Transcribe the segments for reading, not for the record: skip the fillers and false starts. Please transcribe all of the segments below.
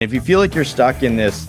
If you feel like you're stuck in this,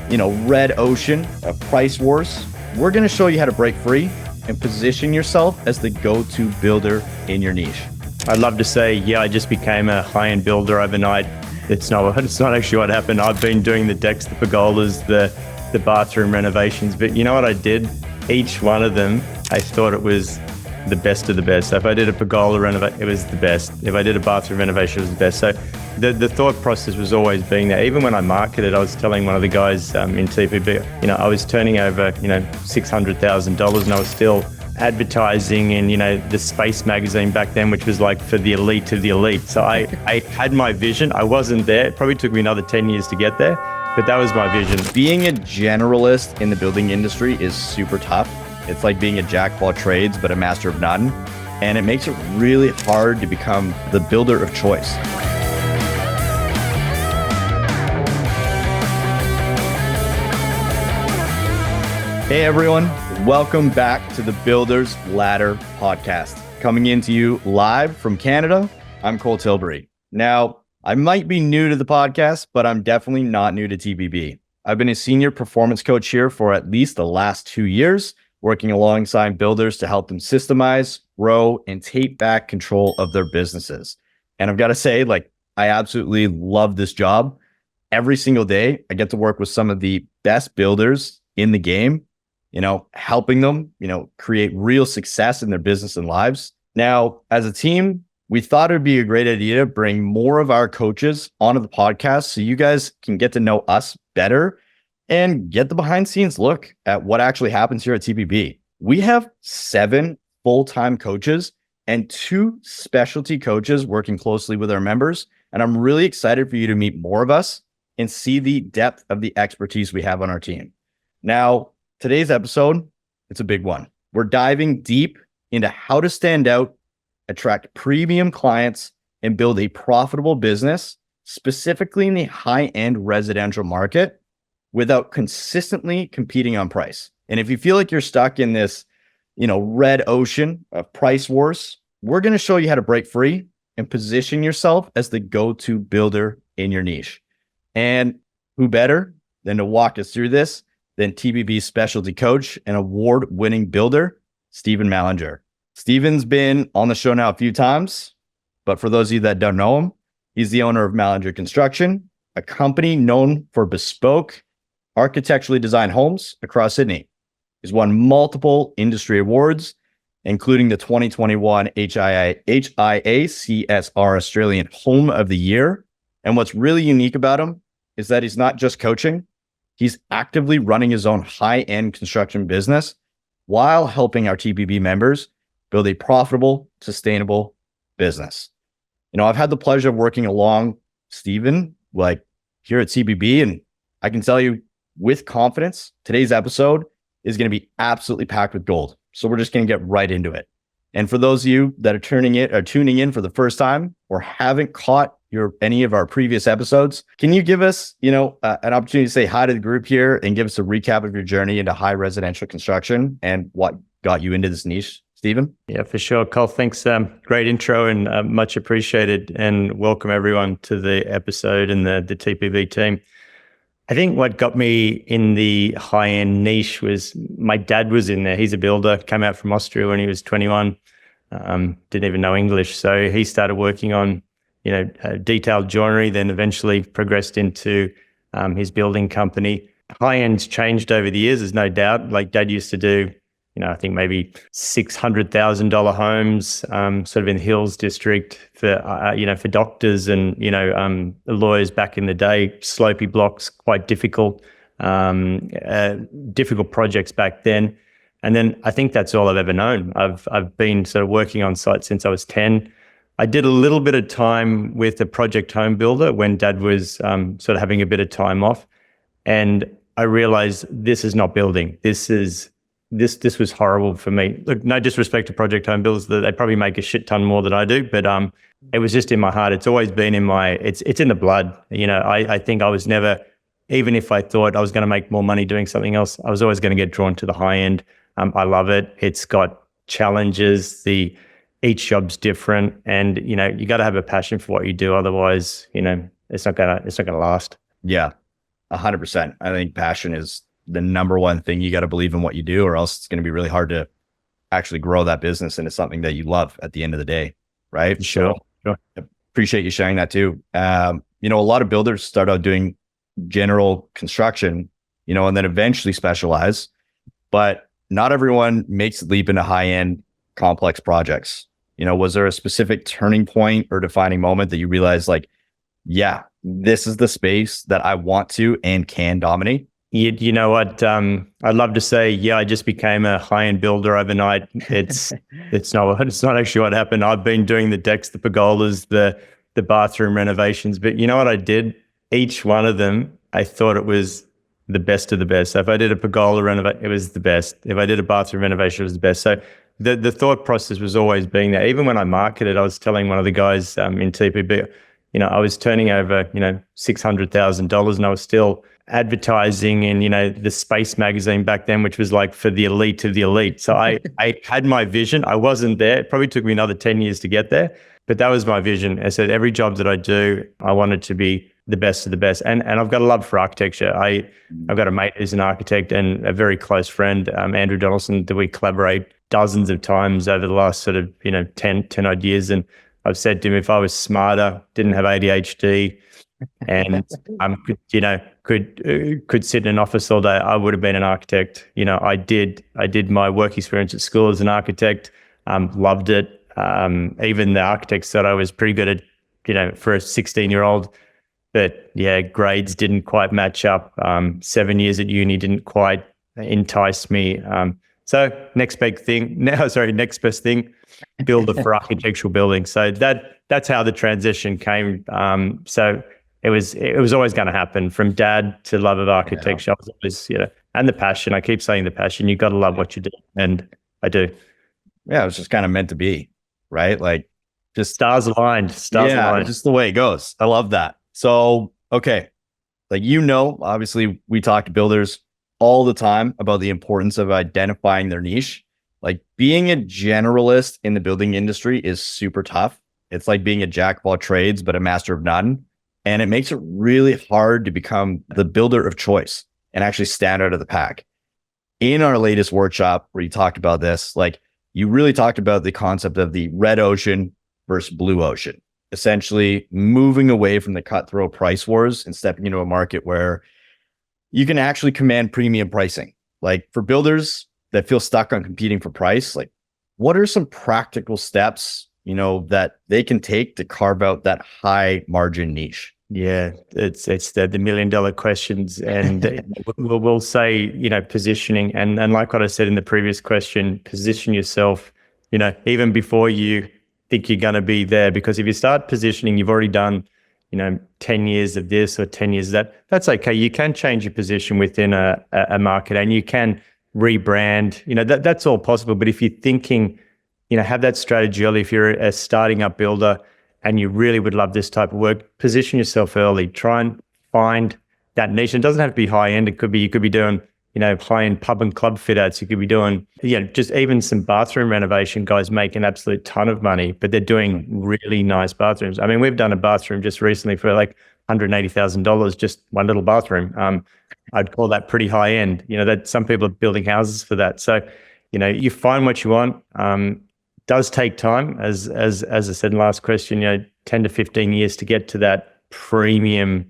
red ocean of price wars, we're going to show you how to break free and position yourself as the go-to builder in your niche. I'd love to say, yeah, I just became a high-end builder overnight. It's not actually what happened. I've been doing the decks, the pergolas, the bathroom renovations, but you know what I did? Each one of them, I thought it was the best of the best. So if I did a pergola renovation, it was the best. If I did a bathroom renovation, it was the best. So the thought process was always being there. Even when I marketed, I was telling one of the guys in TPB, I was turning over, $600,000, and I was still advertising in, the Space magazine back then, which was like for the elite of the elite. So I had my vision. I wasn't there. It probably took me another 10 years to get there, but that was my vision. Being a generalist in the building industry is super tough. It's like being a jack of all trades, but a master of none. And it makes it really hard to become the builder of choice. Hey everyone, welcome back to the Builder's Ladder podcast. Coming into you live from Canada, I'm Cole Tilbury. Now, I might be new to the podcast, but I'm definitely not new to TBB. I've been a senior performance coach here for at least the last 2 years, working alongside builders to help them systemize, grow, and take back control of their businesses. And I've got to say, I absolutely love this job. Every single day, I get to work with some of the best builders in the game, helping them, create real success in their business and lives. Now, as a team, we thought it would be a great idea to bring more of our coaches onto the podcast so you guys can get to know us better and get the behind the scenes look at what actually happens here at TPB. We have 7 full-time coaches and 2 specialty coaches working closely with our members. And I'm really excited for you to meet more of us and see the depth of the expertise we have on our team. Now, today's episode, it's a big one. We're diving deep into how to stand out, attract premium clients, and build a profitable business, specifically in the high-end residential market, without consistently competing on price. And if you feel like you're stuck in this, red ocean of price wars, we're going to show you how to break free and position yourself as the go-to builder in your niche. And who better than to walk us through this than TBB's specialty coach and award-winning builder, Stephen Malinger. Stephen's been on the show now a few times, but for those of you that don't know him, he's the owner of Mallinger Construction, a company known for bespoke, architecturally designed homes across Sydney. He's won multiple industry awards, including the 2021 HIA-CSR Australian Home of the Year. And what's really unique about him is that he's not just coaching, he's actively running his own high-end construction business while helping our TPB members build a profitable, sustainable business. I've had the pleasure of working along Stephen, here at TPB, and I can tell you with confidence, today's episode is going to be absolutely packed with gold. So we're just going to get right into it. And for those of you that are tuning in for the first time or haven't caught any of our previous episodes, can you give us, an opportunity to say hi to the group here and give us a recap of your journey into high residential construction and what got you into this niche, Stephen? Yeah, for sure. Cole, thanks. Great intro and much appreciated. And welcome everyone to the episode and the TPB team. I think what got me in the high-end niche was my dad was in there. He's a builder, came out from Austria when he was 21, didn't even know English. So he started working on, detailed joinery, then eventually progressed into his building company. High-end's changed over the years, there's no doubt. Dad used to do, I think maybe $600,000 homes, sort of in the Hills district for, for doctors and, lawyers back in the day, slopey blocks, quite difficult projects back then. And then I think that's all I've ever known. I've been sort of working on site since I was 10. I did a little bit of time with a project home builder when Dad was sort of having a bit of time off. And I realized this is not building. This was horrible for me. Look, no disrespect to project home builders, they probably make a shit ton more than I do, but it was just in my heart. It's always been it's in the blood. I think I was never, even if I thought I was going to make more money doing something else, I was always going to get drawn to the high end. I love it. It's got challenges. Each job's different, and you got to have a passion for what you do. Otherwise, it's not gonna last. Yeah, 100%. I think passion is the number one thing. You got to believe in what you do, or else it's going to be really hard to actually grow that business into something that you love at the end of the day. Right. Sure. So appreciate you sharing that too. A lot of builders start out doing general construction, and then eventually specialize, but not everyone makes the leap into high-end complex projects. Was there a specific turning point or defining moment that you realized, like, yeah, this is the space that I want to and can dominate? You know what? I'd love to say, yeah, I just became a high-end builder overnight. It's not actually what happened. I've been doing the decks, the pergolas, the bathroom renovations, but you know what I did? Each one of them, I thought it was the best of the best. So if I did a pergola renovation, it was the best. If I did a bathroom renovation, it was the best. So the thought process was always being there. Even when I marketed, I was telling one of the guys in TPB, I was turning over, $600,000, and I was still advertising in, the Space magazine back then, which was like for the elite of the elite. So I had my vision. I wasn't there. It probably took me another 10 years to get there, but that was my vision. I said, every job that I do, I wanted to be the best of the best. And I've got a love for architecture. I've got a mate who's an architect and a very close friend, Andrew Donaldson, that we collaborate dozens of times over the last sort of, 10 odd years. And I've said to him, if I was smarter, didn't have ADHD, and could sit in an office all day, I would have been an architect. I did my work experience at school as an architect, loved it. Even the architects thought I was pretty good at, for a 16-year-old. But yeah, grades didn't quite match up. 7 years at uni didn't quite entice me. So next best thing, builder for architectural buildings. So that's how the transition came. So it was always going to happen, from dad to love of architecture. I was always, and the passion. I keep saying the passion. You've got to love what you do, and I do. Yeah, it was just kind of meant to be, right? Like, just stars aligned. Aligned. Just the way it goes. I love that. So, okay, like, obviously we talk to builders all the time about the importance of identifying their niche. Like, being a generalist in the building industry is super tough. It's like being a jack of all trades, but a master of none. And it makes it really hard to become the builder of choice and actually stand out of the pack. In our latest workshop where you talked about this, like, you really talked about the concept of the red ocean versus blue ocean, essentially moving away from the cutthroat price wars and stepping into a market where you can actually command premium pricing. Like, for builders that feel stuck on competing for price, like, what are some practical steps, that they can take to carve out that high margin niche? Yeah, it's the $1 million questions, and we'll say, positioning, and like what I said in the previous question, position yourself, even before you think you're going to be there, because if you start positioning, you've already done, 10 years of this or 10 years of that. That's okay. You can change your position within a market, and you can rebrand. That's all possible. But if you're thinking, have that strategy early. If you're a starting up builder and you really would love this type of work, position yourself early. Try and find that niche. It doesn't have to be high end. You could be doing, high end pub and club fit outs. You could be doing, just even some bathroom renovation. Guys make an absolute ton of money, but they're doing really nice bathrooms. I mean, we've done a bathroom just recently for like $180,000, just one little bathroom. I'd call that pretty high end. That some people are building houses for that. So, you find what you want. Does take time, as I said in the last question, 10 to 15 years to get to that premium,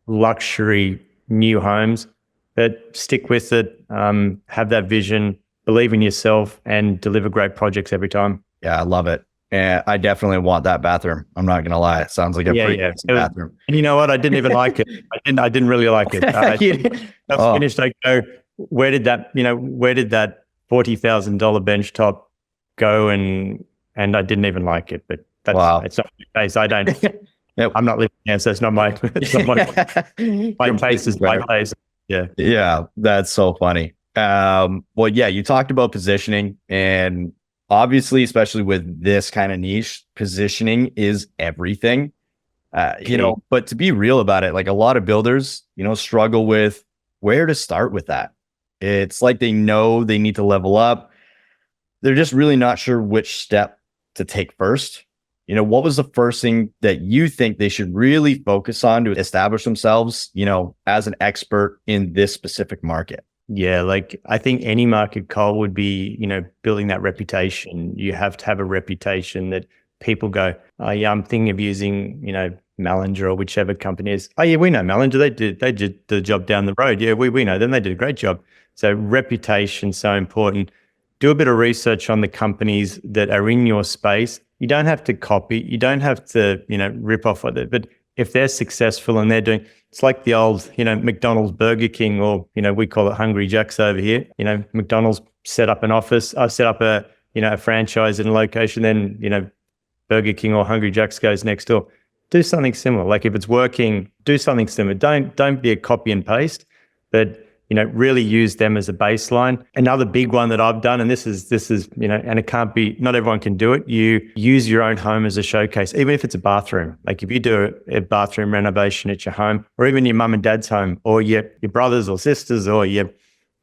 luxury new homes. But stick with it, have that vision, believe in yourself, and deliver great projects every time. Yeah, I love it. And I definitely want that bathroom. I'm not going to lie. It sounds like a pretty nice bathroom. And you know what? I didn't even like it. I didn't really like it. I finished. I go, where did that $40,000 bench top go? And I didn't even like it. But it's not my case. I don't. Yep. I'm not living there, so it's not my. It's not my taste is my place. Yeah, that's so funny. Well, yeah, you talked about positioning, and obviously, especially with this kind of niche, positioning is everything. But to be real about it, like, a lot of builders, struggle with where to start with that. It's like they know they need to level up. They're just really not sure which step to take first. what was the first thing that you think they should really focus on to establish themselves, as an expert in this specific market? Yeah, like I think any market call would be, building that reputation. You have to have a reputation that people go, oh yeah, I'm thinking of using, Mallinger or whichever company is. Oh yeah, we know Mallinger. They did the job down the road. Yeah, we know them. They did a great job. So reputation so important. Do a bit of research on the companies that are in your space. You don't have to copy. You don't have to, rip off what but if they're successful and they're doing, it's like the old, McDonald's, Burger King, or, we call it Hungry Jack's over here. McDonald's set up an office. I set up a franchise in a location. Then, Burger King or Hungry Jack's goes next door. Do something similar. Like if it's working, do something similar. Don't be a copy and paste, but really use them as a baseline. Another big one that I've done, and this is, and it can't be, not everyone can do it. You use your own home as a showcase, even if it's a bathroom. Like if you do a bathroom renovation at your home, or even your mum and dad's home, or your brothers or sisters or your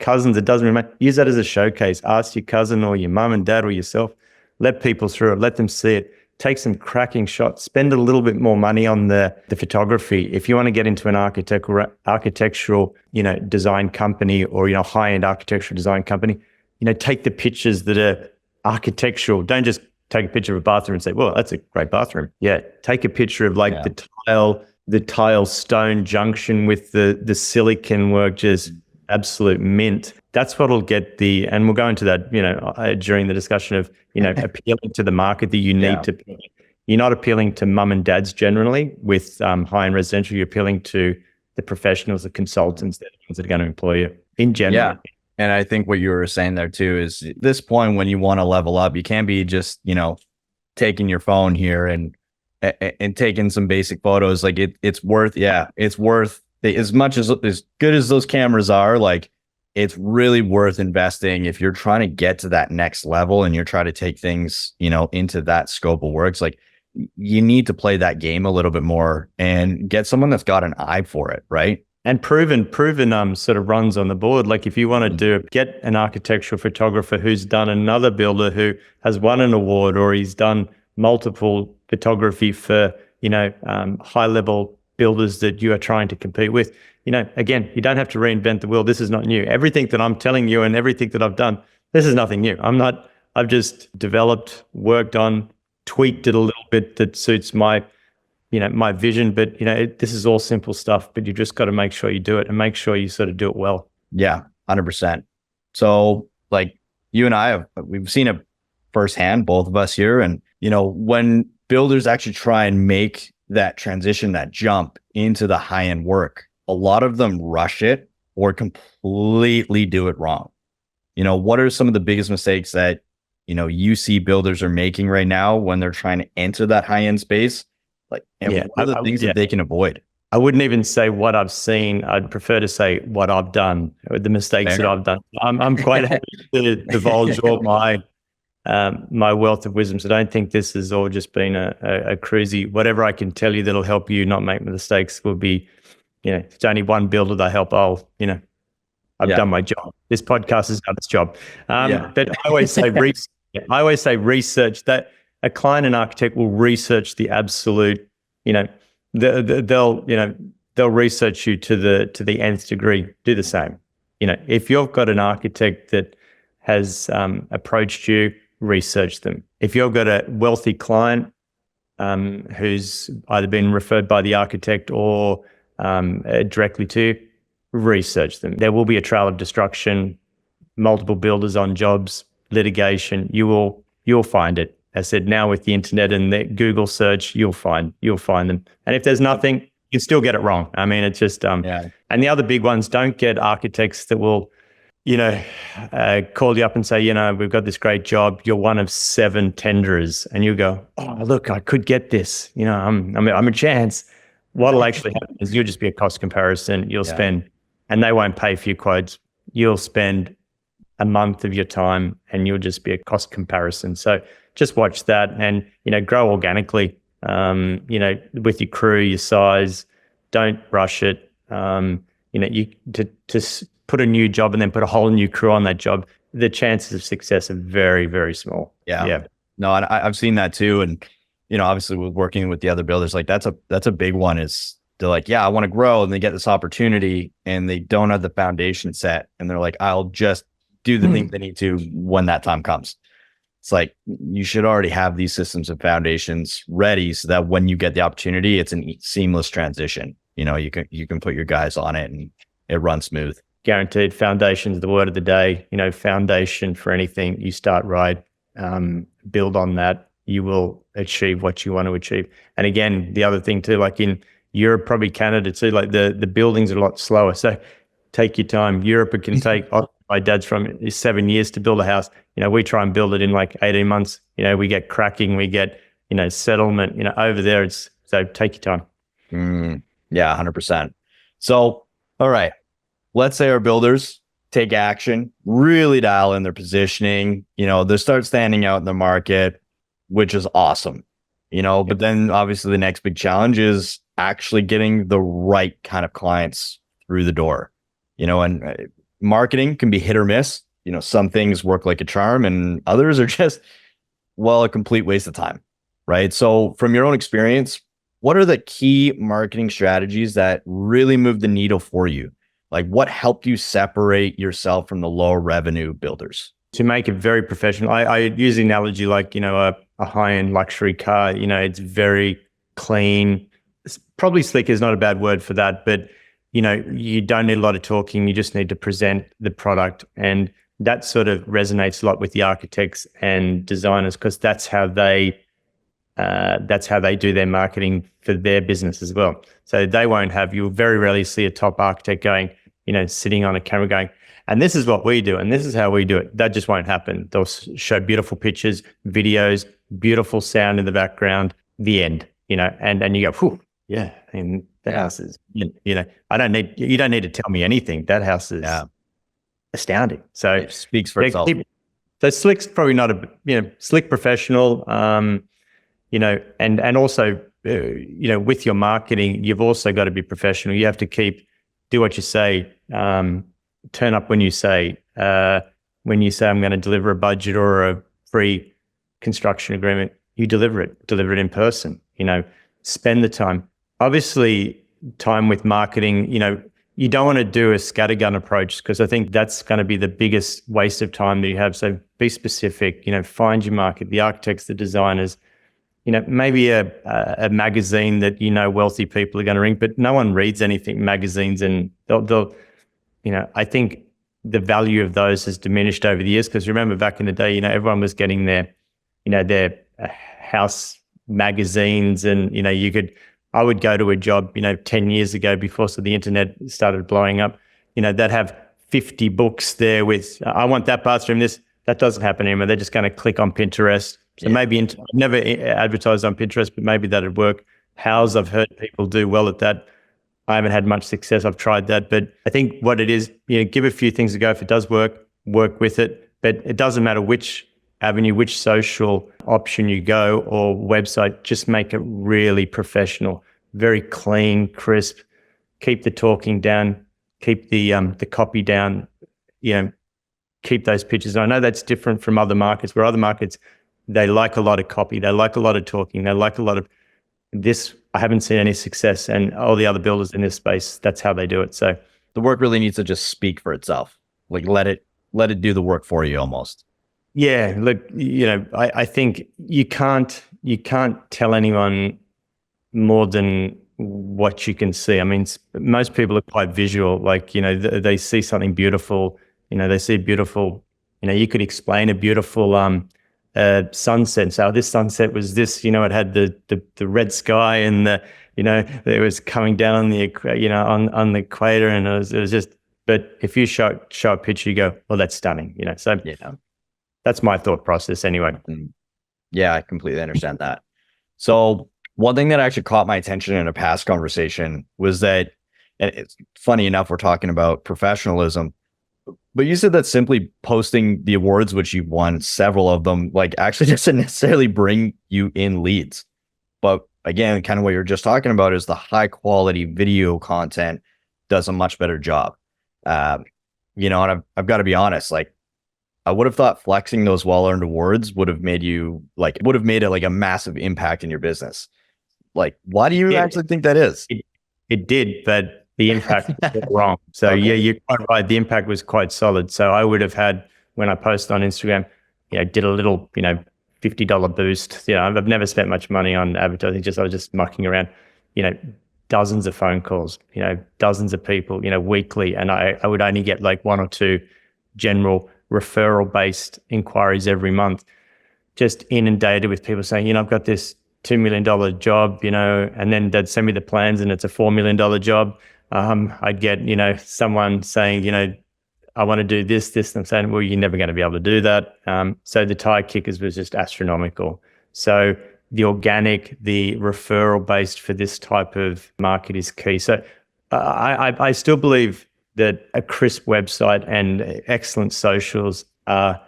cousins, it doesn't matter. Use that as a showcase. Ask your cousin or your mum and dad or yourself, let people through it, let them see it. Take some cracking shots, spend a little bit more money on the photography. If you want to get into an architectural, design company or, high-end architectural design company, take the pictures that are architectural. Don't just take a picture of a bathroom and say, well, that's a great bathroom. Yeah. Take a picture of the tile stone junction with the silicon work, just absolute mint. That's what'll get and we'll go into that, during the discussion of, appealing to the market that you need to. You're not appealing to mum and dads generally with high-end residential. You're appealing to the professionals, the consultants, the ones that are going to employ you in general. Yeah. And I think what you were saying there too is at this point when you want to level up, you can't be just, taking your phone here and taking some basic photos. Like it's worth as much as good as those cameras are, like it's really worth investing if you're trying to get to that next level and you're trying to take things, into that scope of works. Like you need to play that game a little bit more and get someone that's got an eye for it, right? And proven sort of runs on the board. Like if you want to get an architectural photographer who's done another builder who has won an award, or he's done multiple photography for, high level builders that you are trying to compete with. Again, you don't have to reinvent the wheel. This is not new. Everything that I'm telling you and everything that I've done, this is nothing new. I've just developed, worked on, tweaked it a little bit that suits my vision. But, this is all simple stuff, but you just got to make sure you do it and make sure you sort of do it well. Yeah, 100%. So like you and we've seen it firsthand, both of us here. And, when builders actually try and make that transition, that jump into the high-end work, a lot of them rush it or completely do it wrong. What are some of the biggest mistakes that, you see builders are making right now when they're trying to enter that high-end space? Like, and what are the things that they can avoid? I wouldn't even say what I've seen. I'd prefer to say what I've done, or the mistakes that I've done. I'm quite happy to divulge all my wealth of wisdom. So don't think this has all just been a cruisy. Whatever I can tell you that'll help you not make mistakes will be, if it's only one builder that I help, I've done my job. This podcast has done its job. But I always say research. That a client and architect will research the absolute, they'll research you to the nth degree. Do the same. If you've got an architect that has approached you, research them. If you've got a wealthy client who's either been referred by the architect or directly to you, research them. There will be a trail of destruction, multiple builders on jobs, litigation. You'll find it. As I said, now with the internet and the Google search, you'll find them. And if there's nothing, you can still get it wrong. I mean, it's just And the other big ones, don't get architects that will call you up and say, we've got this great job. You're one of 7 tenderers. And you go, oh, look, I could get this. I'm a chance. What'll actually happen is you'll just be a cost comparison. You'll spend, and they won't pay for your quotes. You'll spend a month of your time and you'll just be a cost comparison. So just watch that and, grow organically, with your crew, your size. Don't rush it. To put a new job and then put a whole new crew on that job, the chances of success are very, very small. Yeah. No, and I've seen that too. And, obviously with working with the other builders, like that's a big one is they're like, yeah, I want to grow, and they get this opportunity and they don't have the foundation set. And they're like, I'll just do the things they need to when that time comes. It's like, you should already have these systems and foundations ready so that when you get the opportunity, it's a seamless transition. You can put your guys on it and it runs smooth. Guaranteed. Foundation's the word of the day. Foundation for anything, you start right, build on that, you will achieve what you want to achieve. And again, the other thing too, like in Europe, probably Canada too, like the buildings are a lot slower. So take your time. Europe, it can take, my dad's from 7 years to build a house. We try and build it in like 18 months. We get cracking, we get, settlement, over there. So take your time. Yeah, 100%. So, all right, let's say our builders take action, really dial in their positioning, they start standing out in the market, which is awesome, but then obviously the next big challenge is actually getting the right kind of clients through the door, and marketing can be hit or miss. Some things work like a charm and others are just, a complete waste of time, right? So from your own experience, what are the key marketing strategies that really move the needle for you? Like, what helped you separate yourself from the low revenue builders? To make it very professional, I use the analogy like, a high-end luxury car, it's very clean. It's probably slick is not a bad word for that, but, you don't need a lot of talking. You just need to present the product. And that sort of resonates a lot with the architects and designers because that's how they do their marketing for their business as well. So you'll very rarely see a top architect going, sitting on a camera going, and this is what we do, and this is how we do it. That just won't happen. They'll show beautiful pictures, videos, beautiful sound in the background, the end, and you go, whew, yeah, and the house is, you don't need to tell me anything. That house is astounding. So it speaks for itself. So slick's probably not slick professional, and also, with your marketing, you've also got to be professional. You have to do what you say, turn up when you say I'm going to deliver a budget or a free construction agreement, you deliver it in person, spend the time. Obviously, time with marketing, you don't want to do a scattergun approach because I think that's going to be the biggest waste of time that you have. So be specific, find your market, the architects, the designers, maybe a magazine that, wealthy people are going to read, but no one reads anything magazines, and they'll I think the value of those has diminished over the years because remember back in the day, everyone was getting their house magazines and, I would go to a job, 10 years ago before the internet started blowing up, they'd have 50 books there with, I want that bathroom, that doesn't happen anymore. They're just going to click on Pinterest. So maybe I've never advertised on Pinterest, but maybe that'd work. House, I've heard people do well at that. I haven't had much success. I've tried that, but I think what it is, give a few things a go. If it does work with it. But it doesn't matter which avenue, which social option you go or website, just make it really professional, very clean, crisp. Keep the talking down, keep the copy down, keep those pictures. And I know that's different from other markets where other markets, they like a lot of copy, they like a lot of talking, they like a lot of this. I haven't seen any success, and all the other builders in this space, that's how they do it. So the work really needs to just speak for itself. Like let it do the work for you almost. Yeah, look, I think you can't tell anyone more than what you can see. I mean, most people are quite visual. Like, they see something beautiful. They see beautiful. You could explain a beautiful sunset. So this sunset was this. It had the red sky and it was coming down on the on the equator, and it was just. But if you show a picture, you go, well, that's stunning. So yeah. That's my thought process anyway. Yeah, I completely understand that. So one thing that actually caught my attention in a past conversation was that, and it's funny enough, we're talking about professionalism, but you said that simply posting the awards, which you've won several of them, like actually doesn't necessarily bring you in leads. But again, kind of what you're just talking about is the high quality video content does a much better job. And I've got to be honest, like, I would have thought flexing those well-earned awards would have made it like a massive impact in your business. Like, why do you actually think that is? It did, but the impact was wrong. So Okay. yeah, you're quite right. The impact was quite solid. So I would have had, when I posted on Instagram, did a little, $50 boost. I've never spent much money on advertising. I was just mucking around, dozens of phone calls, dozens of people, weekly. And I would only get like one or two general referral based inquiries every month, just inundated with people saying, I've got this $2 million job, and then they'd send me the plans and it's a $4 million job. I'd get, someone saying, I want to do this. And I'm saying, well, you're never going to be able to do that. So the tire kickers was just astronomical. So the organic, the referral based for this type of market is key. So I still believe that a crisp website and excellent socials are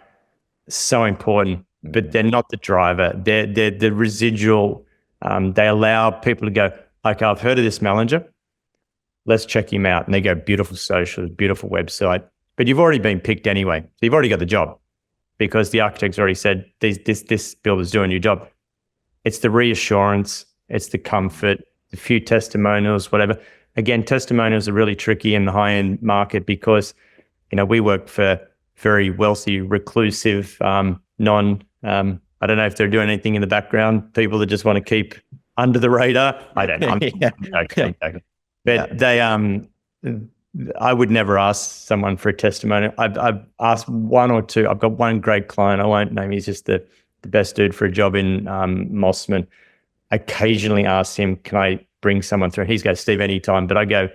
so important, but they're not the driver. They're the residual. They allow people to go, okay, I've heard of this Mallinger. Let's check him out. And they go, beautiful socials, beautiful website. But you've already been picked anyway. So you've already got the job because the architect's already said, this builder's doing your job. It's the reassurance, it's the comfort, a few testimonials, whatever. Again, testimonials are really tricky in the high-end market because, we work for very wealthy, reclusive, I don't know if they're doing anything in the background, people that just want to keep under the radar. I don't know. Okay. But they, I would never ask someone for a testimonial. I've asked one or two. I've got one great client. I won't name. He's just the best dude for a job in Mossman. Occasionally ask him, can I bring someone through? He's goes, Steve, anytime. But I go,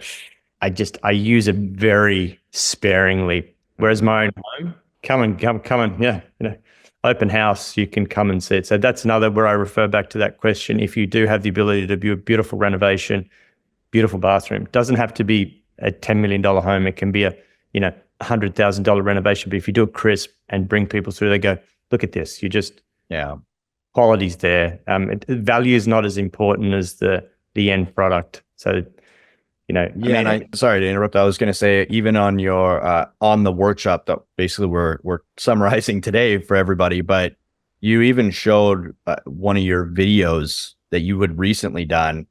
I use it very sparingly. Whereas my own home, come and, yeah, open house, you can come and see it. So that's another where I refer back to that question. If you do have the ability to do a beautiful renovation, beautiful bathroom, doesn't have to be a $10 million home. It can be a, $100,000 renovation. But if you do it crisp and bring people through, they go, look at this. Quality's there. Value is not as important as the end product. So, sorry to interrupt. I was going to say, even on your on the workshop that basically we're summarizing today for everybody, but you even showed one of your videos that you had recently done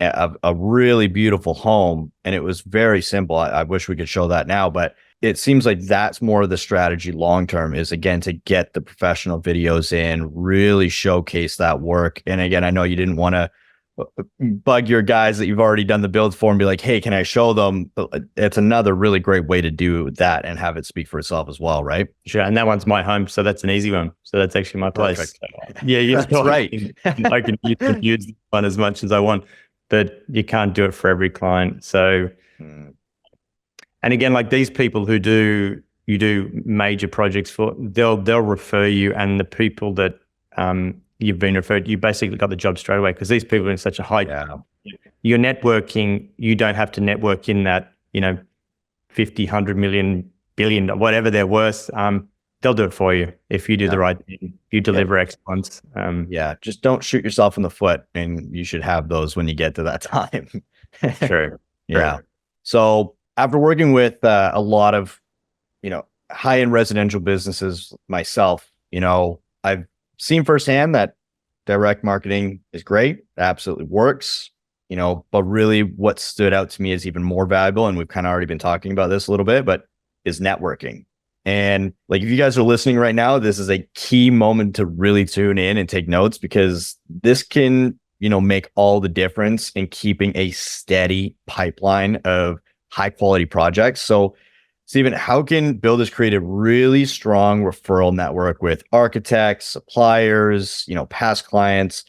of a really beautiful home, and it was very simple. I wish we could show that now, but it seems like that's more of the strategy long term is, again, to get the professional videos in, really showcase that work. And again, I know you didn't want to bug your guys that you've already done the build for and be like, hey, can I show them? It's another really great way to do that and have it speak for itself as well, right? Sure. And that one's my home, so that's an easy one. So that's actually my place. Perfect. Yeah, that's right. I can use one as much as I want, but you can't do it for every client. So, and again, like these people who you do major projects for, they'll refer you, and the people that you've been referred, you basically got the job straight away because these people are in such a high. Yeah. You're networking. You don't have to network in that 50, 100 million, billion, whatever they're worth. They'll do it for you if you do the right thing. If you deliver excellence. Just don't shoot yourself in the foot, and you should have those when you get to that time. Sure. Yeah. So after working with a lot of, high-end residential businesses myself, I've seen firsthand that direct marketing is great. It absolutely works, but really what stood out to me is even more valuable. And we've kind of already been talking about this a little bit, but is networking. And like, if you guys are listening right now, this is a key moment to really tune in and take notes, because this can, make all the difference in keeping a steady pipeline of high quality projects. So Stephen, how can builders create a really strong referral network with architects, suppliers, past clients,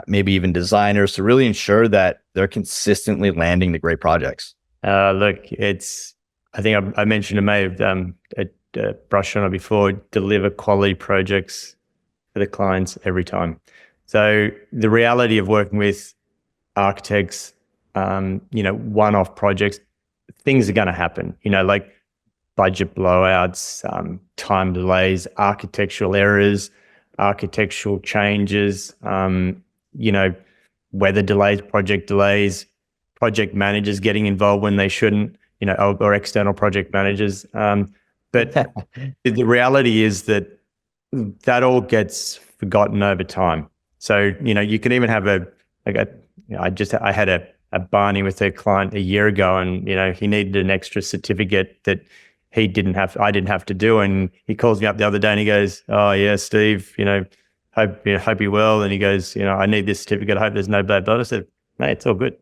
maybe even designers, to really ensure that they're consistently landing the great projects? Look, I think I mentioned, I may have brushed on it before, deliver quality projects for the clients every time. So the reality of working with architects, one-off projects, things are going to happen, like budget blowouts, time delays, architectural errors, architectural changes, weather delays, project managers getting involved when they shouldn't, or external project managers. But But the reality is that all gets forgotten over time. So, you can even have I had a Barney with a client a year ago, and, he needed an extra certificate that I didn't have to do. And he calls me up the other day and he goes, "Oh yeah, Steve, hope you're well." And he goes, "I need this certificate. I hope there's no bad blood." I said, "Mate, it's all good,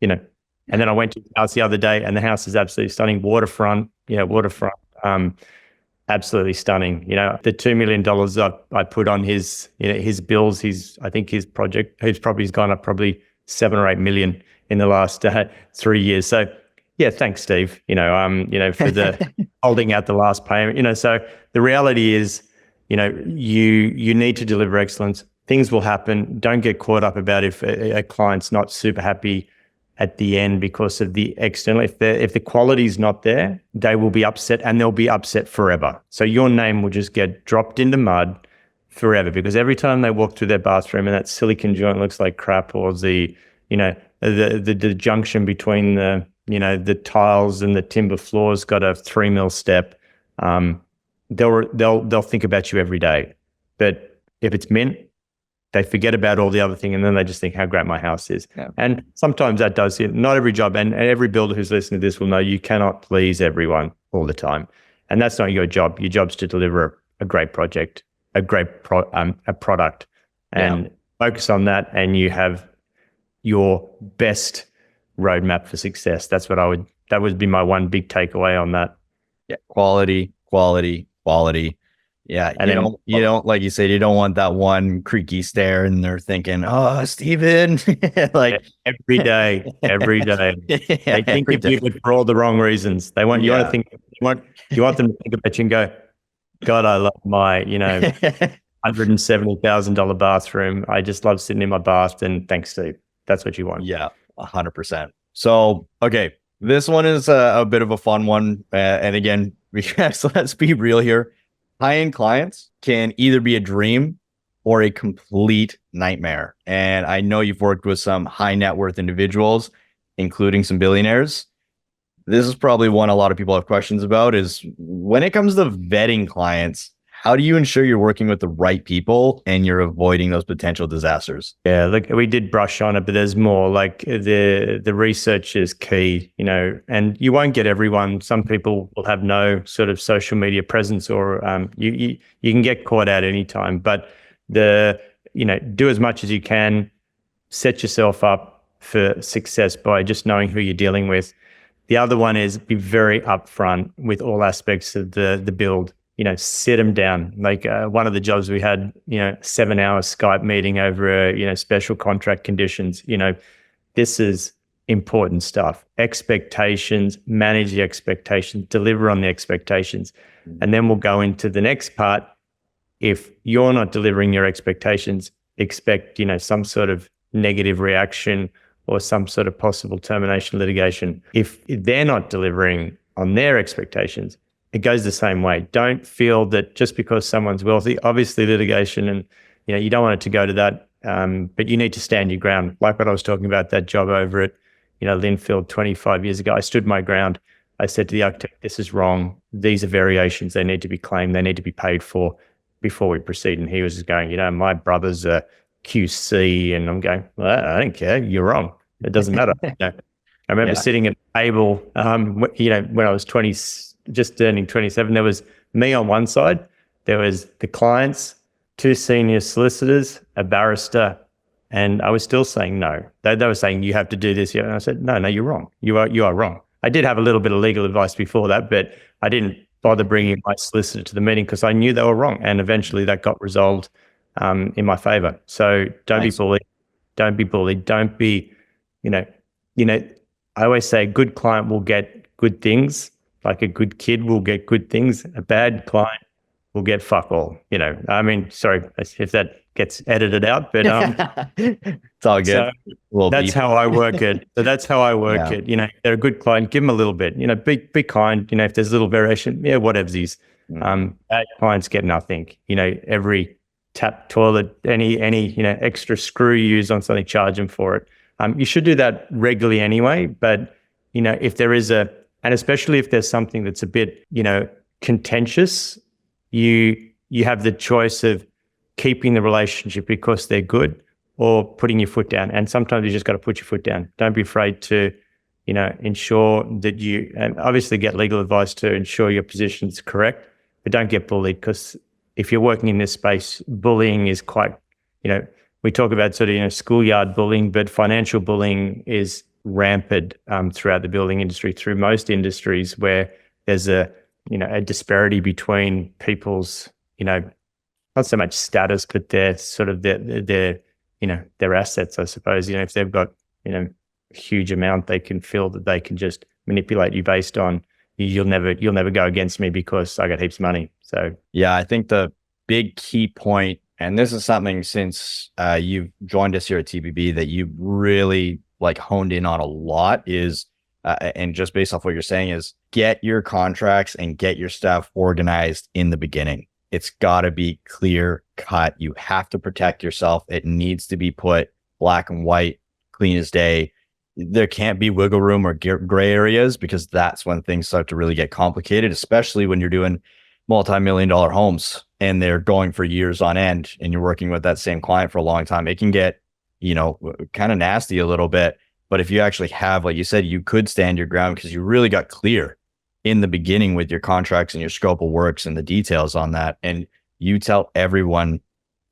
And then I went to the house the other day, and the house is absolutely stunning. Waterfront, absolutely stunning. The $2 million I put on his bills, I think his property's gone up probably 7 or 8 million in the last 3 years. So yeah, thanks, Steve. For the holding out the last payment. So the reality is, you need to deliver excellence. Things will happen. Don't get caught up about if a client's not super happy at the end because of the external. If the quality's not there, they will be upset, and they'll be upset forever. So your name will just get dropped into mud forever, because every time they walk through their bathroom and that silicon joint looks like crap, or the junction between the tiles and the timber floors got a 3 mil step, they'll think about you every day. But if it's mint, they forget about all the other thing, and then they just think how great my house is. Yeah. And sometimes that does it. Not every job, and every builder who's listening to this will know you cannot please everyone all the time. And that's not your job. Your job's to deliver a great project, a great product, and focus on that, and you have your best roadmap for success. That would be my one big takeaway on that. Yeah. Quality. Yeah. And you don't, like you said, you don't want that one creaky stair and they're thinking, "Oh, Stephen," like every day. They think of you for all the wrong reasons. They want you want to think, you want them to think about you and go, "God, I love my, $170,000 bathroom. I just love sitting in my bath, and thanks, Steve." That's what you want. Yeah, 100%. So, okay, this one is a bit of a fun one. And again, because let's be real here. High-end clients can either be a dream or a complete nightmare. And I know you've worked with some high net worth individuals, including some billionaires. This is probably one a lot of people have questions about, is when it comes to vetting clients, how do you ensure you're working with the right people and you're avoiding those potential disasters? Yeah, look, we did brush on it, but there's more. Like the research is key, and you won't get everyone. Some people will have no sort of social media presence, or you can get caught out anytime. But do as much as you can, set yourself up for success by just knowing who you're dealing with. The other one is be very upfront with all aspects of the build. Sit them down. Like one of the jobs we had, 7-hour Skype meeting over special contract conditions. This is important stuff. Expectations, manage the expectations, deliver on the expectations. And then we'll go into the next part. If you're not delivering your expectations, expect, some sort of negative reaction or some sort of possible termination litigation. If they're not delivering on their expectations, it goes the same way. Don't feel that just because someone's wealthy, obviously litigation, and you don't want it to go to that, but you need to stand your ground. Like what I was talking about, that job over at Linfield 25 years ago, I stood my ground. I said to the architect, "This is wrong. These are variations. They need to be claimed. They need to be paid for before we proceed." And he was just going, "My brother's a QC," and I'm going, "Well, I don't care. You're wrong. It doesn't matter." I remember sitting at a table, when I was 20. Just turning 27, there was me on one side, there was the clients, 2 senior solicitors, a barrister, and I was still saying no. They were saying, "You have to do this." And I said, no, you're wrong. You are wrong. I did have a little bit of legal advice before that, but I didn't bother bringing my solicitor to the meeting because I knew they were wrong. And eventually that got resolved in my favor. So don't be bullied. Don't be bullied. Don't be, I always say a good client will get good things. Like a good kid will get good things. A bad client will get fuck all. Sorry if that gets edited out, but it's all good. So that's how I work it. So that's how I work it. They're a good client, give them a little bit. Be kind. If there's a little variation, whateversies. Bad clients get nothing. Every tap, toilet, any extra screw you use on something, charge them for it. You should do that regularly anyway. But if there is and especially if there's something that's a bit, contentious, you have the choice of keeping the relationship because they're good or putting your foot down. And sometimes you just got to put your foot down. Don't be afraid to, ensure that and obviously get legal advice to ensure your position is correct, but don't get bullied, because if you're working in this space, bullying is quite, we talk about sort of, schoolyard bullying, but financial bullying is rampant throughout the building industry, through most industries where there's a disparity between people's, not so much status, but their sort of their assets, I suppose. If they've got, a huge amount, they can feel that they can just manipulate you based on, you'll never go against me because I got heaps of money. So yeah, I think the big key point, and this is something since you've joined us here at TBB that you've really honed in on a lot, is and just based off what you're saying, is get your contracts and get your stuff organized in the beginning. It's got to be clear cut. You have to protect yourself. It needs to be put black and white, clean as day. There can't be wiggle room or gray areas, because that's when things start to really get complicated, especially when you're doing multi-million-dollar homes and they're going for years on end and you're working with that same client for a long time. It can get, kind of nasty a little bit. But if you actually have, like you said, you could stand your ground because you really got clear in the beginning with your contracts and your scope of works and the details on that, and you tell everyone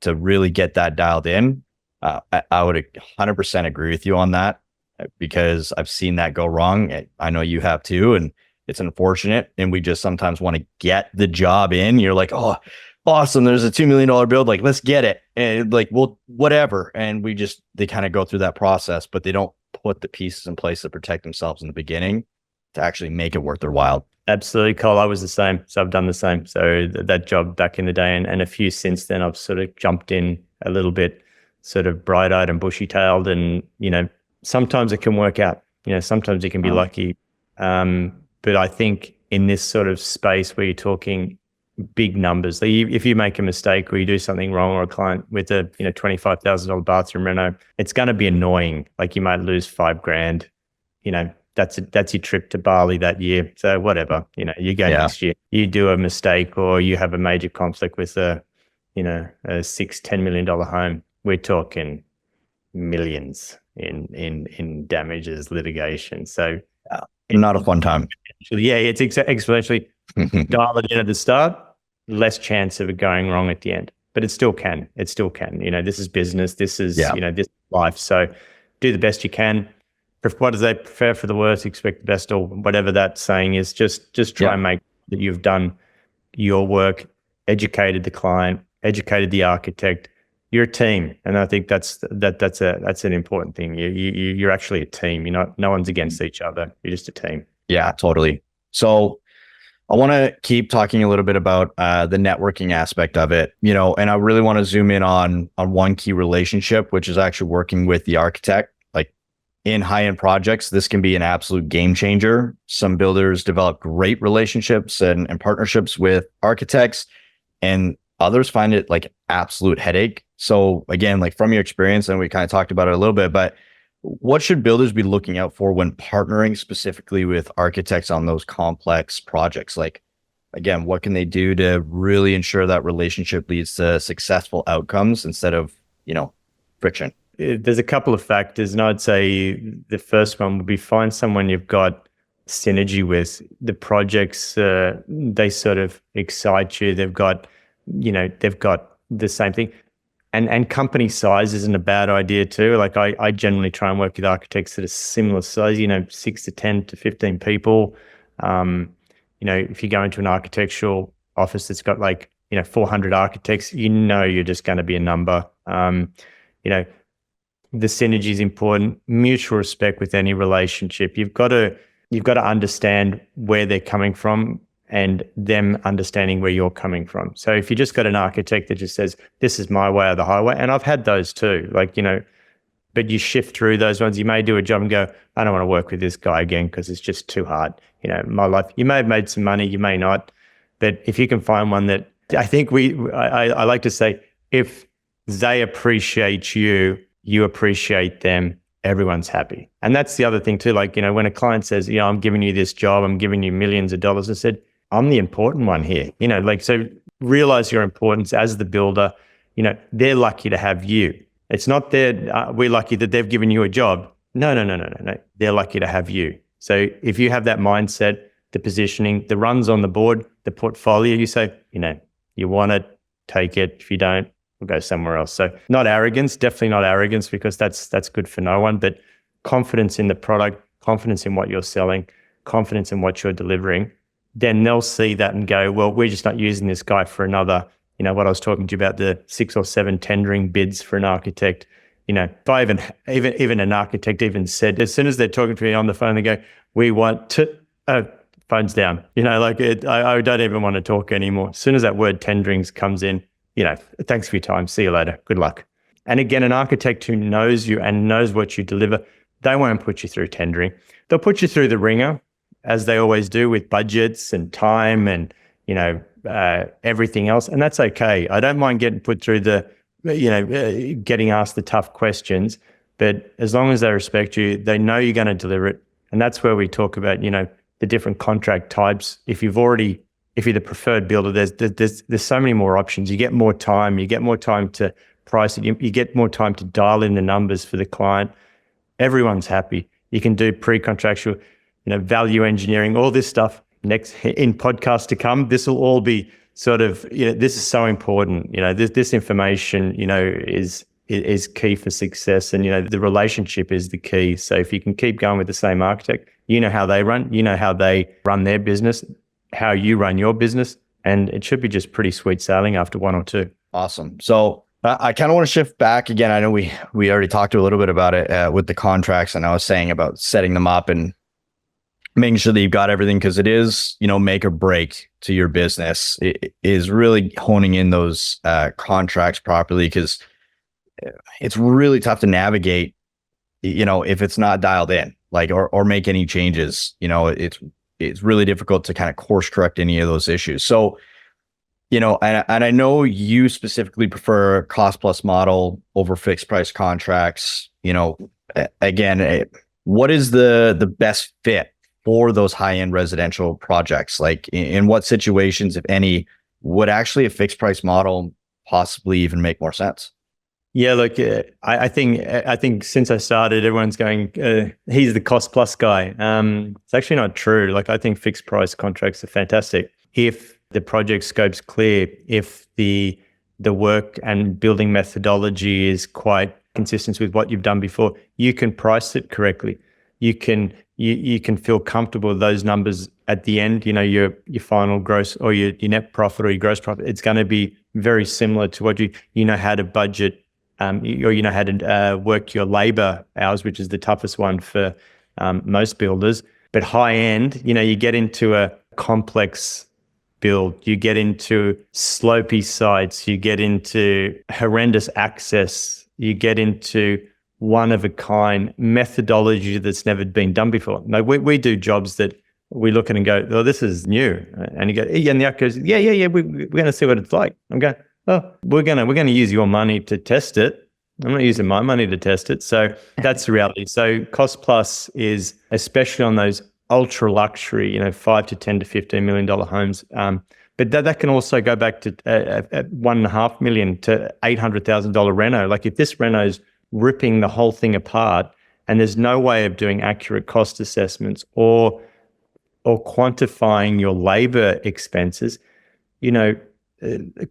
to really get that dialed in. I would 100% agree with you on that, because I've seen that go wrong. I know you have too, and it's unfortunate. And we just sometimes want to get the job in. You're like, oh, awesome, there's a $2 million build, let's get it, and well, whatever. And they kind of go through that process, but they don't put the pieces in place to protect themselves in the beginning to actually make it worth their while. Absolutely, Cole. I was the same. So I've done the same. So that job back in the day, and a few since then, I've sort of jumped in a little bit, sort of bright-eyed and bushy-tailed. And, sometimes it can work out. Sometimes you can be lucky. But I think in this sort of space where you're talking big numbers, if you make a mistake or you do something wrong, or a client with a $25,000 bathroom reno, it's going to be annoying. You might lose $5,000. That's your trip to Bali that year. So whatever, you go next year, you do a mistake or you have a major conflict with a $6-10 million home. We're talking millions in damages, litigation. So not a fun time. Yeah, it's exponentially dial it in at the start, less chance of it going wrong at the end. But it still can. This is business. This is, this is life. So do the best you can. What do they prefer for the worst, expect the best, or whatever that saying is. Just try and make that you've done your work, educated the client, educated the architect. You're a team, and I think that's an important thing. You're actually a team. No one's against each other. You're just a team. Yeah, totally. So I want to keep talking a little bit about the networking aspect of it, and I really want to zoom in on one key relationship, which is actually working with the architect. In high-end projects, this can be an absolute game changer. Some builders develop great relationships and partnerships with architects, and others find it absolute headache. So again, from your experience, and we kind of talked about it a little bit, but what should builders be looking out for when partnering specifically with architects on those complex projects? Again, what can they do to really ensure that relationship leads to successful outcomes instead of, friction? There's a couple of factors, and I'd say the first one would be find someone you've got synergy with. The projects, they sort of excite you. They've got the same thing. And company size isn't a bad idea too. I generally try and work with architects that are similar size, 6 to 10 to 15 people. If you go into an architectural office that's got 400 architects, you're just going to be a number. The synergy is important. Mutual respect with any relationship. You've got to understand where they're coming from and them understanding where you're coming from. So if you just got an architect that just says, this is my way or the highway, and I've had those too, but you shift through those ones. You may do a job and go, I don't want to work with this guy again because it's just too hard. My life, you may have made some money, you may not, but if you can find one that, I think I like to say, if they appreciate you, you appreciate them, everyone's happy. And that's the other thing too. When a client says, I'm giving you this job, I'm giving you millions of dollars, I said, I'm the important one here. So realize your importance as the builder. They're lucky to have you. It's not we're lucky that they've given you a job. No. They're lucky to have you. So if you have that mindset, the positioning, the runs on the board, the portfolio, you say, you want it, take it. If you don't, we'll go somewhere else. So not arrogance, definitely not arrogance, because that's good for no one, but confidence in the product, confidence in what you're selling, confidence in what you're delivering. Then they'll see that and go, well, we're just not using this guy for another, what I was talking to you about, the 6 or 7 tendering bids for an architect. If I even an architect even said, as soon as they're talking to me on the phone, they go, we want to, phone's down. I don't even want to talk anymore. As soon as that word tenderings comes in, thanks for your time. See you later. Good luck. And again, an architect who knows you and knows what you deliver, they won't put you through tendering. They'll put you through the ringer, as they always do, with budgets and time and, everything else. And that's okay. I don't mind getting put through getting asked the tough questions, but as long as they respect you, they know you're going to deliver it. And that's where we talk about, the different contract types. If you're the preferred builder, there's so many more options. You get more time. You get more time to price it. You get more time to dial in the numbers for the client. Everyone's happy. You can do pre-contractual, value engineering, all this stuff. Next in podcasts to come, this will all be sort of, this is so important. This information, is key for success, and the relationship is the key. So if you can keep going with the same architect, how they run, how they run their business, how you run your business, and it should be just pretty sweet sailing after 1 or 2. Awesome. So I kind of want to shift back again. I know we already talked a little bit about it with the contracts, and I was saying about setting them up and making sure that you've got everything, because it is, make or break to your business. It is really honing in those contracts properly, because it's really tough to navigate, if it's not dialed in, or make any changes. It's really difficult to kind of course correct any of those issues. So, and I know you specifically prefer cost plus model over fixed price contracts. Again, what is the best fit for those high-end residential projects? In what situations, if any, would actually a fixed price model possibly even make more sense? Yeah, look, I think since I started, everyone's going, he's the cost plus guy. It's actually not true. I think fixed price contracts are fantastic if the project scope's clear, if the work and building methodology is quite consistent with what you've done before. You can price it correctly. You can feel comfortable with those numbers at the end. Your final gross, or your net profit, or your gross profit, it's going to be very similar to what you know how to budget. Or how to work your labor hours, which is the toughest one for most builders. But high end, you get into a complex build, you get into slopey sites, you get into horrendous access, you get into one of a kind methodology that's never been done before. No, we do jobs that we look at and go, oh, this is new. And you go, yeah, and the architect goes, yeah, we're going to see what it's like. I'm going, oh, we're gonna use your money to test it. I'm not using my money to test it. So that's the reality. So cost plus is, especially on those ultra luxury, $5 to $10 to $15 million homes. But that can also go back to $1.5 million to $800,000 reno. If this reno's ripping the whole thing apart, and there's no way of doing accurate cost assessments or quantifying your labor expenses,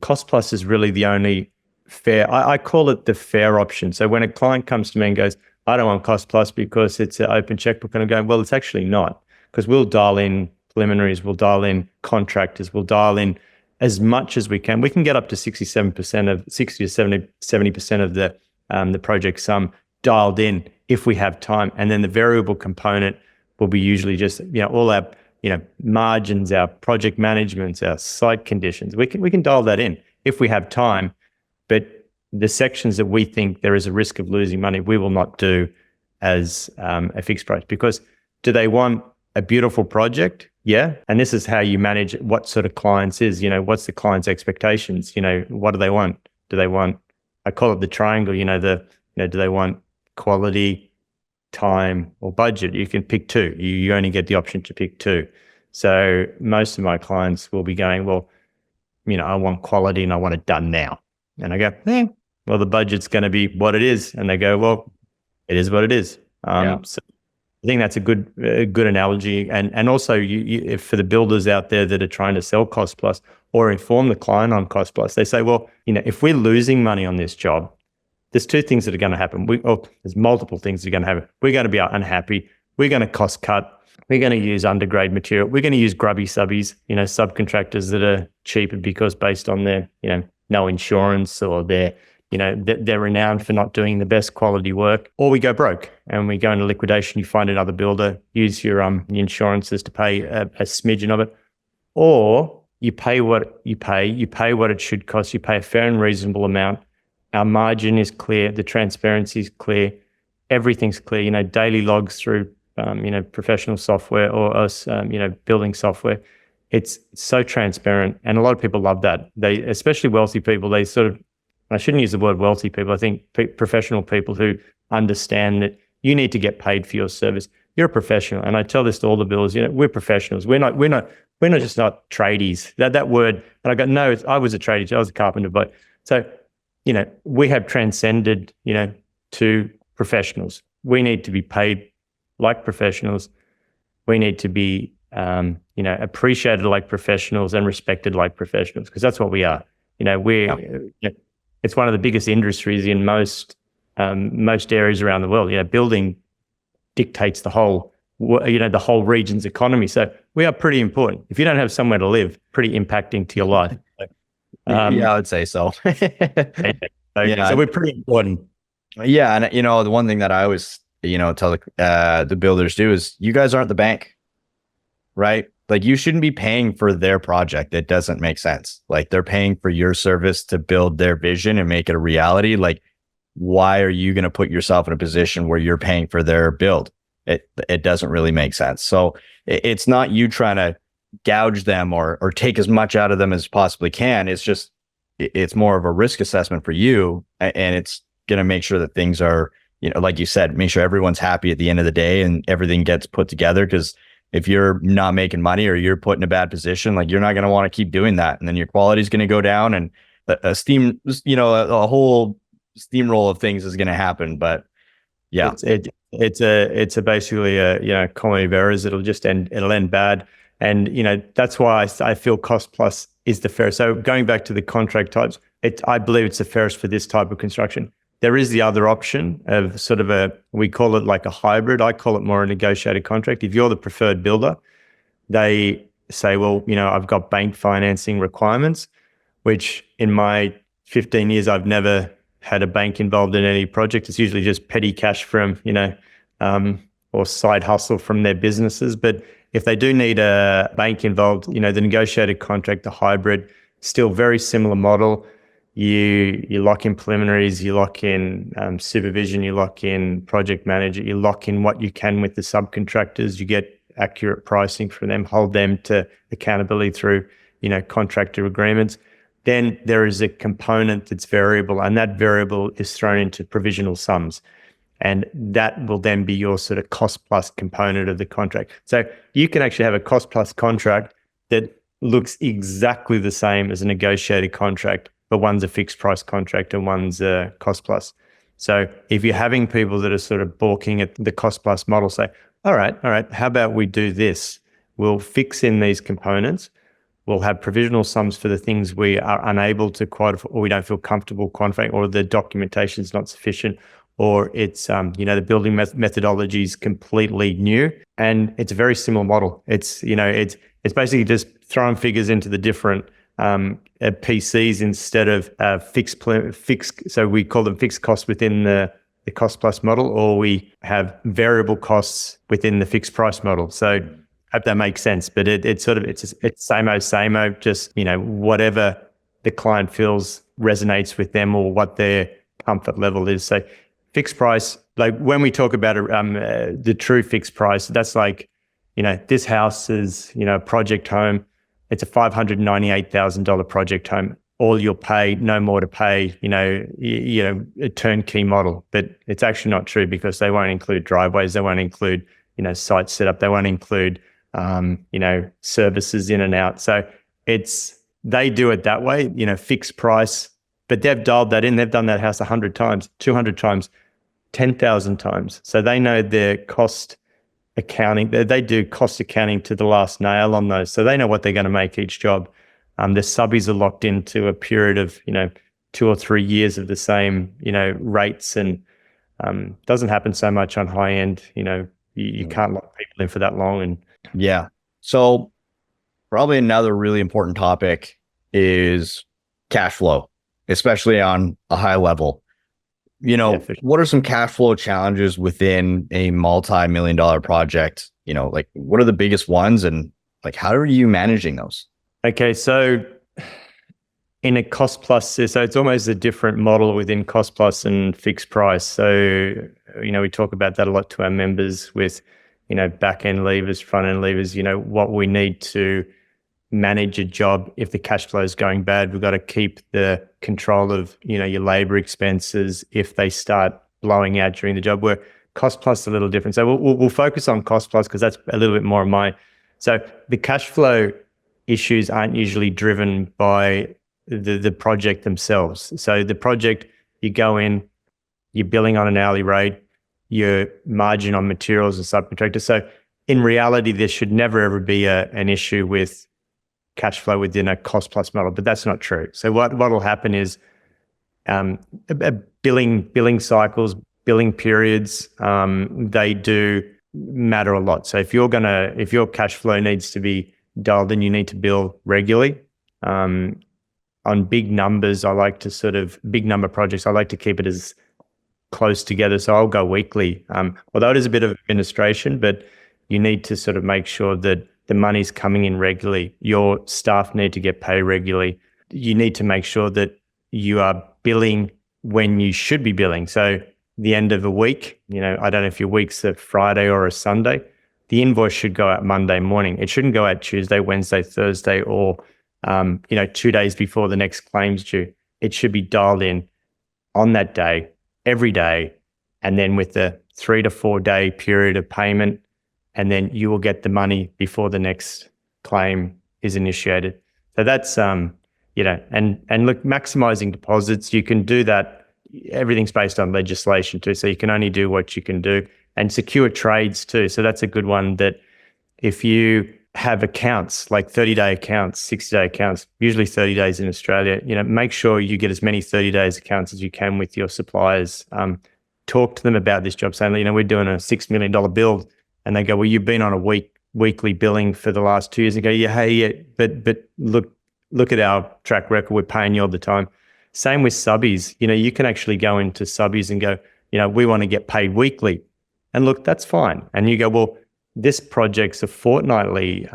cost plus is really the only fair. I call it the fair option. So when a client comes to me and goes, I don't want cost plus because it's an open checkbook, and I'm going, well, it's actually not, because we'll dial in preliminaries, we'll dial in contractors, we'll dial in as much as we can. We can get up to 60 to 70% of the project sum dialed in if we have time. And then the variable component will be usually just, all our margins, our project managements, our site conditions. We can dial that in if we have time. But the sections that we think there is a risk of losing money, we will not do as a fixed price. Because do they want a beautiful project? Yeah. And this is how you manage what sort of clients is, what's the client's expectations? What do they want? Do they want, I call it the triangle, do they want quality, time, or budget? You can pick two. You only get the option to pick two. So most of my clients will be going, well, I want quality and I want it done now. And I go, well, the budget's going to be what it is. And they go, well, it is what it is. So I think that's a good analogy. And also if for the builders out there that are trying to sell cost plus or inform the client on cost plus, they say, well, if we're losing money on this job, there's two things that are going to happen. There's multiple things that are going to happen. We're going to be unhappy. We're going to cost cut. We're going to use undergrade material. We're going to use grubby subbies, subcontractors that are cheaper because based on their, no insurance, or they're renowned for not doing the best quality work. Or we go broke and we go into liquidation. You find another builder, use your insurances to pay a smidgen of it. Or you pay what you pay what it should cost. You pay a fair and reasonable amount. Our margin is clear. The transparency is clear. Everything's clear. Daily logs through professional software or building software. It's so transparent, and a lot of people love that. They, especially wealthy people, they sort of, I shouldn't use the word wealthy people. I think professional people who understand that you need to get paid for your service. You're a professional, and I tell this to all the builders. We're professionals. We're not just not tradies. That word, and I go, no, I was a tradie. I was a carpenter, but so we have transcended to professionals. We need to be paid like professionals. We need to be appreciated like professionals and respected like professionals, because that's what we are. It's one of the biggest industries in most areas around the world. Building dictates the whole region's economy. So we are pretty important. If you don't have somewhere to live, pretty impacting to your life. Yeah, I would say so. So we're pretty important. Yeah, and the one thing that I always tell the builders do is, you guys aren't the bank, right? Like, you shouldn't be paying for their project. It doesn't make sense. Like, they're paying for your service to build their vision and make it a reality. Like, why are you going to put yourself in a position where you're paying for their build? It doesn't really make sense. So it's not you trying to gouge them or take as much out of them as possibly can. It's just, it's more of a risk assessment for you, and it's going to make sure that things are, like you said, make sure everyone's happy at the end of the day and everything gets put together. Because if you're not making money or you're put in a bad position, like, you're not going to want to keep doing that, and then your quality is going to go down, and a whole steamroll of things is going to happen. But yeah, it's basically a comedy of errors. It'll end bad. And that's why I feel cost plus is the fairest. So going back to the contract types, I believe it's the fairest for this type of construction. There is the other option of sort of we call it like a hybrid. I call it more a negotiated contract. If you're the preferred builder, they say, well, I've got bank financing requirements, which in my 15 years, I've never had a bank involved in any project. It's usually just petty cash from, or side hustle from their businesses. But if they do need a bank involved, the negotiated contract, the hybrid, still very similar model. You lock in preliminaries, you lock in supervision, you lock in project manager, you lock in what you can with the subcontractors, you get accurate pricing from them, hold them to accountability through, contractor agreements. Then there is a component that's variable, and that variable is thrown into provisional sums. And that will then be your sort of cost plus component of the contract. So you can actually have a cost plus contract that looks exactly the same as a negotiated contract, but one's a fixed price contract and one's a cost plus. So if you're having people that are sort of balking at the cost plus model, say, all right, how about we do this? We'll fix in these components. We'll have provisional sums for the things we are unable to quantify, or we don't feel comfortable quantifying, or the documentation is not sufficient, or it's the building methodology is completely new, and it's a very similar model. It's it's basically just throwing figures into the different PCs instead of fixed. So we call them fixed costs within the cost plus model, or we have variable costs within the fixed price model. So hope that makes sense. But it's same, just whatever the client feels resonates with them or what their comfort level is. So fixed price, like when we talk about the true fixed price, that's like, this house is, a project home. It's a $598,000 project home. All you'll pay, no more to pay, a turnkey model. But it's actually not true, because they won't include driveways. They won't include, site setup. They won't include services in and out. So they do it that way, fixed price, but they've dialed that in. They've done that house 100 times, 200 times, 10,000 times. So they know their cost accounting. They do cost accounting to the last nail on those. So they know what they're going to make each job. The subbies are locked into a period of, 2 or 3 years of the same, rates, and doesn't happen so much on high end. You can't lock people in for that long. And yeah. So probably another really important topic is cash flow, especially on a high level. Sure. What are some cash flow challenges within a multi-million-dollar project? What are the biggest ones, and how are you managing those? Okay, so in a cost plus, so it's almost a different model within cost plus and fixed price. So, we talk about that a lot to our members with, back end levers, front end levers, what we need to manage a job. If the cash flow is going bad, we've got to keep the control of, your labor expenses if they start blowing out during the job. Where cost plus is a little different. So we'll focus on cost plus because that's a little bit more of my. So the cash flow issues aren't usually driven by the project themselves. So the project, you go in, you're billing on an hourly rate, your margin on materials and subcontractors. So in reality, there should never ever be an issue with cash flow within a cost plus model, but that's not true. So what will happen is billing cycles, billing periods, they do matter a lot. So if your cash flow needs to be dialed in, you need to bill regularly. On big numbers, big number projects, I like to keep it as close together. So I'll go weekly. Although it is a bit of administration, but you need to sort of make sure that the money's coming in regularly. Your staff need to get paid regularly. You need to make sure that you are billing when you should be billing. So the end of a week, I don't know if your week's a Friday or a Sunday, the invoice should go out Monday morning. It shouldn't go out Tuesday, Wednesday, Thursday, or 2 days before the next claim's due. It should be dialed in on that day, every day, and then with the 3 to 4 day period of payment, and then you will get the money before the next claim is initiated. So that's, and look, maximizing deposits, you can do that. Everything's based on legislation too. So you can only do what you can do, and secure trades too. So that's a good one, that if you have accounts, like 30-day accounts, 60-day accounts, usually 30 days in Australia, make sure you get as many 30 days accounts as you can with your suppliers. Talk to them about this job, saying, we're doing a $6 million build. And they go, well, you've been on a weekly billing for the last 2 years. And go, but look at our track record. We're paying you all the time. Same with subbies. You can actually go into subbies and go, we want to get paid weekly. And look, that's fine. And you go, well, this project's a fortnightly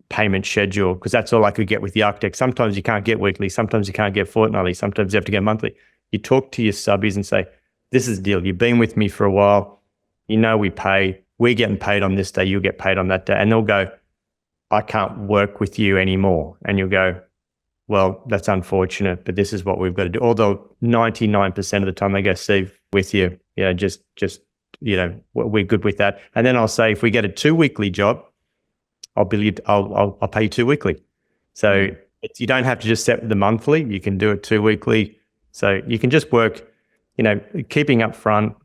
payment schedule, because that's all I could get with the architect. Sometimes you can't get weekly. Sometimes you can't get fortnightly. Sometimes you have to get monthly. You talk to your subbies and say, this is the deal. You've been with me for a while. We pay. We're getting paid on this day. You'll get paid on that day. And they'll go, I can't work with you anymore. And you'll go, well, that's unfortunate, but this is what we've got to do. Although 99% of the time they go, Steve, with you, we're good with that. And then I'll say, if we get a 2 weekly job, I'll pay you 2 weekly. So you don't have to just set the monthly. You can do it 2 weekly. So you can just work, keeping up front,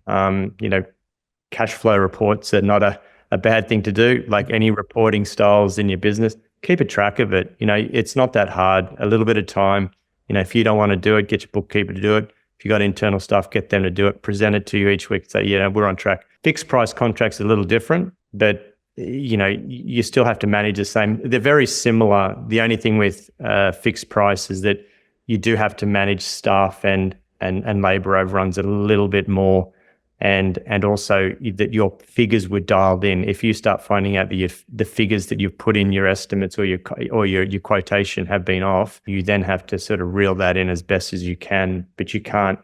cash flow reports are not a bad thing to do. Like any reporting styles in your business, keep a track of it. It's not that hard. A little bit of time. If you don't want to do it, get your bookkeeper to do it. If you got internal staff, get them to do it. Present it to you each week. Say, we're on track. Fixed price contracts are a little different, but you still have to manage the same. They're very similar. The only thing with fixed price is that you do have to manage staff and labor overruns a little bit more. And also that your figures were dialed in. If you start finding out that the figures that you've put in your estimates or your quotation have been off, you then have to sort of reel that in as best as you can. But you can't,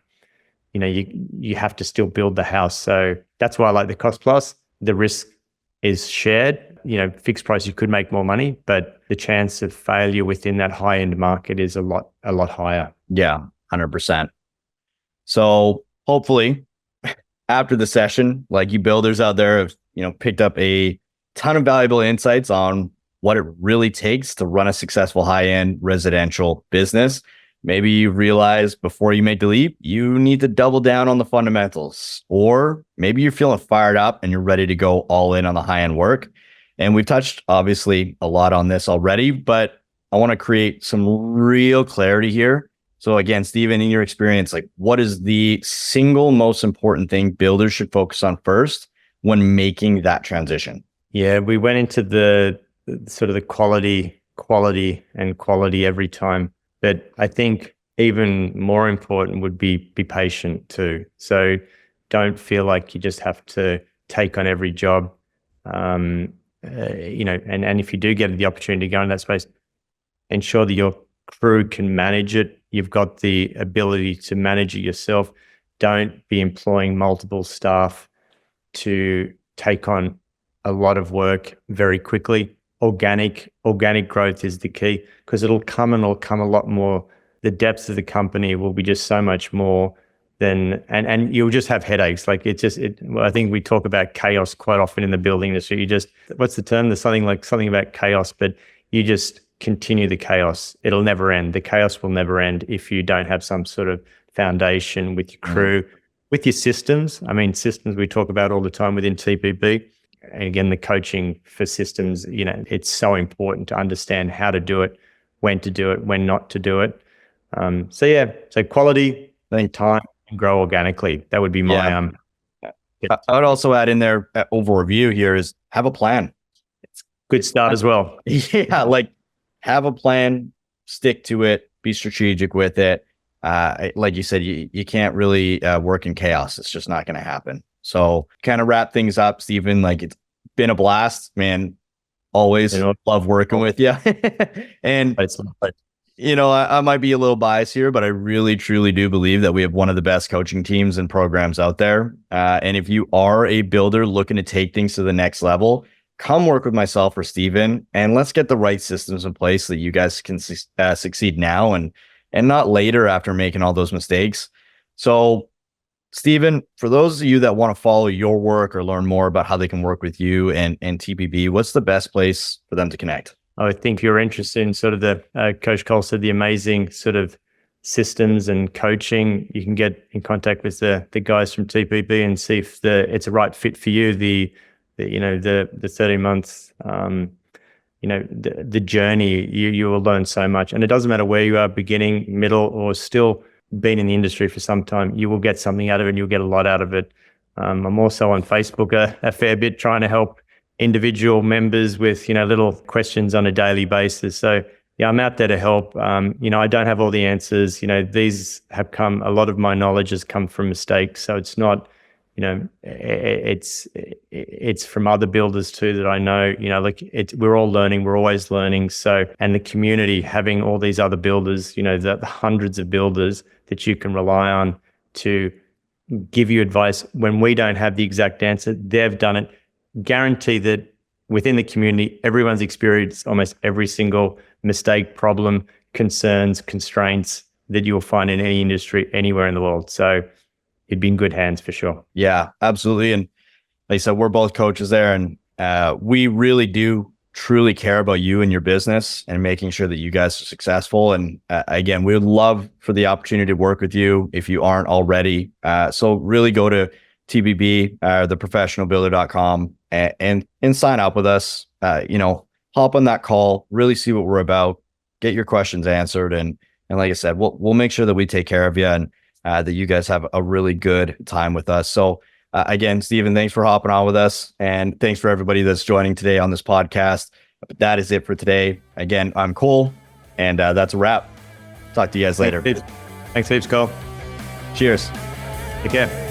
you have to still build the house. So that's why I like the cost plus. The risk is shared. Fixed price, you could make more money, but the chance of failure within that high end market is a lot higher. Yeah, 100%. So hopefully, after the session, like you builders out there have, picked up a ton of valuable insights on what it really takes to run a successful high-end residential business. Maybe you realize before you make the leap, you need to double down on the fundamentals, or maybe you're feeling fired up and you're ready to go all in on the high-end work. And we've touched obviously a lot on this already, but I want to create some real clarity here. So again, Stephen, in your experience, like what is the single most important thing builders should focus on first when making that transition? Yeah, we went into the sort of the quality every time. But I think even more important would be patient too. So don't feel like you just have to take on every job. And if you do get the opportunity to go in that space, ensure that your crew can manage it. You've got the ability to manage it yourself. Don't be employing multiple staff to take on a lot of work very quickly. Organic growth is the key, because it'll come a lot more. The depth of the company will be just so much more than, and you'll just have headaches. Like I think we talk about chaos quite often in the building industry. What's the term? There's something about chaos, but you just continue the chaos. It'll never end. The chaos will never end if you don't have some sort of foundation with your crew, with your systems. I mean, systems we talk about all the time within TPB. And again, the coaching for systems, it's so important to understand how to do it, when to do it, when not to do it. So quality, then time, and grow organically. That would be my I would also add in there overview here is have a plan. It's good start as well. Yeah, like have a plan, stick to it, be strategic with it. Like you said, you can't really work in chaos. It's just not going to happen. So kind of wrap things up, Stephen, like it's been a blast, man. Always love working with you. And, I might be a little biased here, but I really, truly do believe that we have one of the best coaching teams and programs out there. And if you are a builder looking to take things to the next level, come work with myself or Stephen, and let's get the right systems in place so that you guys can succeed now and not later after making all those mistakes. So Stephen, for those of you that want to follow your work or learn more about how they can work with you and TPB, what's the best place for them to connect? I think if you're interested in sort of the, Coach Cole said, the amazing sort of systems and coaching, you can get in contact with the guys from TPB and see if it's a right fit for you. The 30 months, the journey, you will learn so much. And it doesn't matter where you are, beginning, middle, or still been in the industry for some time, you will get something out of it and you'll get a lot out of it. I'm also on Facebook a fair bit, trying to help individual members with, little questions on a daily basis. So yeah, I'm out there to help. I don't have all the answers. These have come, a lot of my knowledge has come from mistakes. So it's not, it's from other builders too that I know, we're all learning, we're always learning. So, and the community, having all these other builders, the hundreds of builders that you can rely on to give you advice when we don't have the exact answer, they've done it. Guarantee that within the community, everyone's experienced almost every single mistake, problem, concerns, constraints that you'll find in any industry anywhere in the world. So it'd be in good hands for sure. Yeah, absolutely. And like I said, we're both coaches there, and we really do truly care about you and your business and making sure that you guys are successful. And again, we would love for the opportunity to work with you if you aren't already. So really go to TBB, theprofessionalbuilder.com and sign up with us. Hop on that call, really see what we're about, get your questions answered. And like I said, we'll make sure that we take care of you and that you guys have a really good time with us. So again, Stephen, thanks for hopping on with us. And thanks for everybody that's joining today on this podcast. But that is it for today. Again, I'm Cole, and that's a wrap. Talk to you guys later. Thanks, Cole. Cheers. Take care.